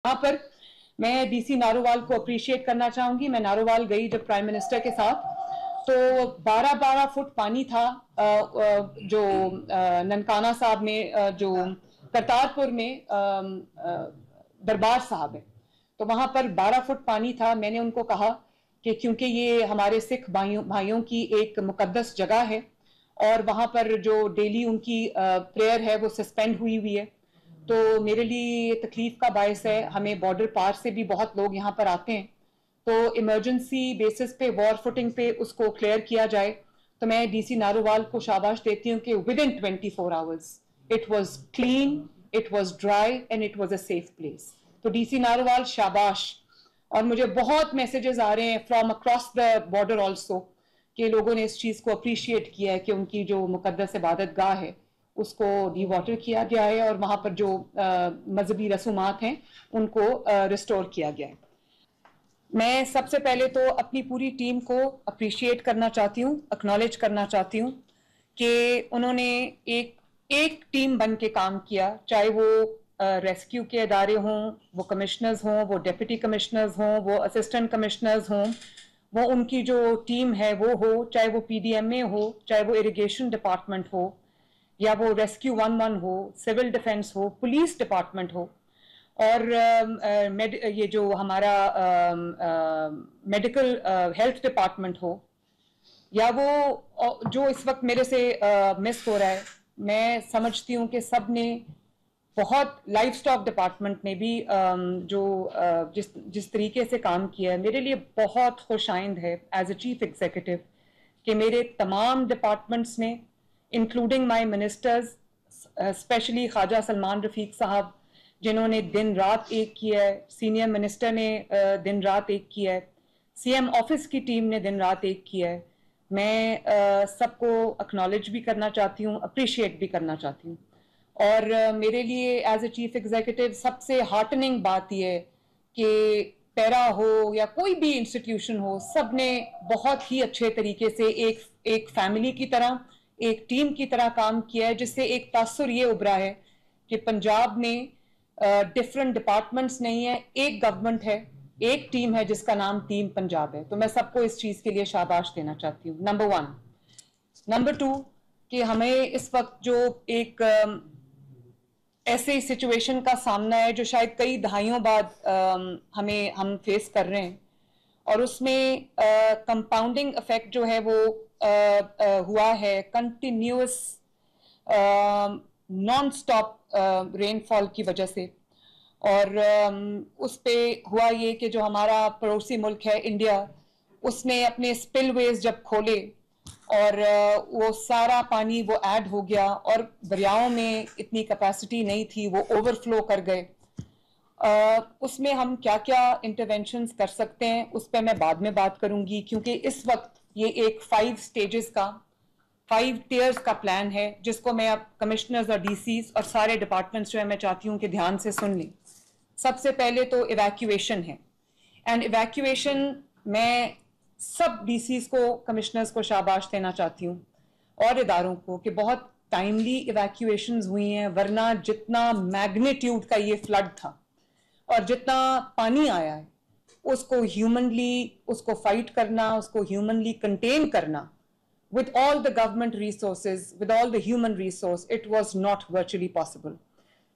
یہاں پر میں D C Narowal کو اپریشیٹ کرنا چاہوں گی. میں نارووال گئی جب پرائم منسٹر کے ساتھ تو 12 فٹ پانی تھا جو ننکانہ صاحب میں جو کرتارپور میں دربار صاحب ہے تو وہاں پر 12 فٹ پانی تھا. میں نے ان کو کہا کہ کیونکہ یہ ہمارے سکھ بھائیوں کی ایک مقدس جگہ ہے اور وہاں پر جو ڈیلی ان کی پریئر ہے وہ سسپینڈ ہوئی ہے تو میرے لیے یہ تکلیف کا باعث ہے. ہمیں بارڈر پار سے بھی بہت لوگ یہاں پر آتے ہیں تو ایمرجنسی بیسس پہ وار فوٹنگ پہ اس کو کلیئر کیا جائے. تو میں ڈی سی نارووال کو شاباش دیتی ہوں کہ within 24 hours it was clean, it was dry and it was a safe place. تو ڈی سی نارووال شاباش. اور مجھے بہت میسیجز آ رہے ہیں from across the border also کہ لوگوں نے اس چیز کو اپریشیٹ کیا ہے کہ ان کی جو مقدس عبادت گاہ ہے اس کو ڈی واٹر کیا گیا ہے اور وہاں پر جو مذہبی رسومات ہیں ان کو ریسٹور کیا گیا ہے. میں سب سے پہلے تو اپنی پوری ٹیم کو اپریشیٹ کرنا چاہتی ہوں, اکنالج کرنا چاہتی ہوں کہ انہوں نے ایک ٹیم بن کے کام کیا, چاہے وہ ریسکیو کے ادارے ہوں, وہ کمشنرز ہوں, وہ ڈپٹی کمشنرز ہوں, وہ اسسٹنٹ کمشنرز ہوں, وہ ان کی جو ٹیم ہے وہ ہو, چاہے وہ پی ڈی ایم اے ہو, چاہے وہ اریگیشن ڈپارٹمنٹ ہو, یا وہ ریسکیو 11 ہو, سول ڈیفنس ہو, پولیس ڈپارٹمنٹ ہو, اور یہ جو ہمارا میڈیکل ہیلتھ ڈپارٹمنٹ ہو, یا وہ جو اس وقت میرے سے مس ہو رہا ہے. میں سمجھتی ہوں کہ سب نے بہت, لائف سٹاک ڈپارٹمنٹ نے بھی جو جس طریقے سے کام کیا ہے میرے لیے بہت خوش آئند ہے ایز اے چیف ایگزیکٹو کہ میرے تمام ڈپارٹمنٹس نے انکلوڈنگ مائی منسٹرز, اسپیشلی خواجہ سلمان رفیق صاحب جنہوں نے دن رات ایک کیا ہے, سینئر منسٹر نے دن رات ایک کیا ہے, سی ایم آفس کی ٹیم نے دن رات ایک کیا ہے. میں سب کو اکنالج بھی کرنا چاہتی ہوں, اپریشیٹ بھی کرنا چاہتی ہوں. اور میرے لیے ایز اے چیف ایگزیکٹو سب سے ہارٹننگ بات یہ ہے کہ پیرا ہو یا کوئی بھی انسٹیٹیوشن ہو, سب نے بہت ہی اچھے طریقے سے ایک فیملی کی طرح, ایک ٹیم کی طرح کام کیا ہے, جس سے ایک تاثر یہ ابھرا ہے کہ پنجاب میں ڈفرنٹ ڈپارٹمنٹس نہیں ہیں, ایک گورنمنٹ ہے, ایک ٹیم ہے جس کا نام ٹیم پنجاب ہے. تو میں سب کو اس چیز کے لیے شاباش دینا چاہتی ہوں, نمبر 1. نمبر 2 کہ ہمیں اس وقت جو ایک ایسے سچویشن کا سامنا ہے جو شاید کئی دہائیوں بعد ہم فیس کر رہے ہیں, اور اس میں کمپاؤنڈنگ افیکٹ جو ہے وہ ہوا ہے کنٹینیوس نان سٹاپ رین فال کی وجہ سے. اور اس پہ ہوا یہ کہ جو ہمارا پڑوسی ملک ہے انڈیا, اس نے اپنے اسپل ویز جب کھولے اور وہ سارا پانی وہ ایڈ ہو گیا, اور دریاؤں میں اتنی کیپیسٹی نہیں تھی, وہ اوور فلو کر گئے. اس میں ہم کیا کیا انٹرونشنز کر سکتے ہیں اس پہ میں بعد میں بات کروں گی, کیونکہ اس وقت یہ ایک 5 سٹیجز کا 5 ٹیئرز کا پلان ہے جس کو میں اب کمشنرز اور ڈی سیز اور سارے ڈپارٹمنٹس جو ہے میں چاہتی ہوں کہ دھیان سے سن لیں. سب سے پہلے تو ایویکویشن ہے, اینڈ ایویکویشن میں سب ڈی سیز کو, کمشنرز کو شاباش دینا چاہتی ہوں اور اداروں کو کہ بہت ٹائملی ایویکویشنز ہوئی ہیں, ورنہ جتنا میگنیٹیوڈ کا یہ فلڈ تھا اور جتنا پانی آیا ہے اس کو ہیومنلی اس کو فائٹ کرنا, اس کو ہیومنلی کنٹین کرنا with all the government resources, with all the human resource, it was not virtually possible.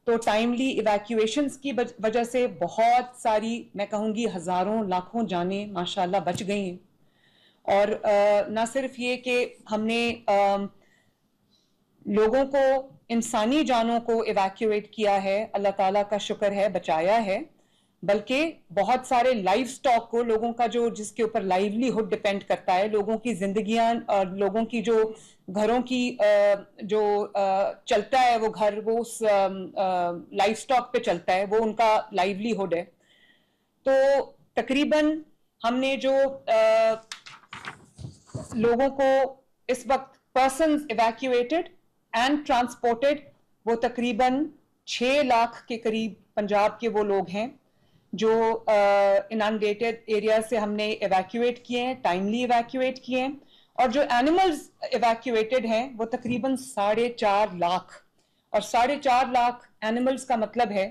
تو ٹائملی ایویکویشنز کی وجہ سے بہت ساری, میں کہوں گی ہزاروں لاکھوں جانیں ماشاءاللہ بچ گئی ہیں. اور نہ صرف یہ کہ ہم نے لوگوں کو, انسانی جانوں کو ایویکویٹ کیا ہے, اللہ تعالیٰ کا شکر ہے بچایا ہے, بلکہ بہت سارے لائف سٹاک کو, لوگوں کا جو جس کے اوپر لائیولی ہوڈ ڈپینڈ کرتا ہے, لوگوں کی زندگیاں اور لوگوں کی جو گھروں کی جو چلتا ہے وہ گھر, وہ اس لائف سٹاک پہ چلتا ہے, وہ ان کا لائیولی ہوڈ ہے. تو تقریباً ہم نے جو لوگوں کو اس وقت پرسنز ایویکویٹڈ اینڈ ٹرانسپورٹڈ, وہ تقریباً 6 لاکھ کے قریب پنجاب کے وہ لوگ ہیں جو انانڈیٹڈ ایریا سے ہم نے ایویکویٹ کیے ہیں, ٹائملی ایویکویٹ کیے ہیں. اور جو اینیملز ایویکویٹڈ ہیں وہ تقریباً 4.5 لاکھ, اور 4.5 لاکھ اینیملز کا مطلب ہے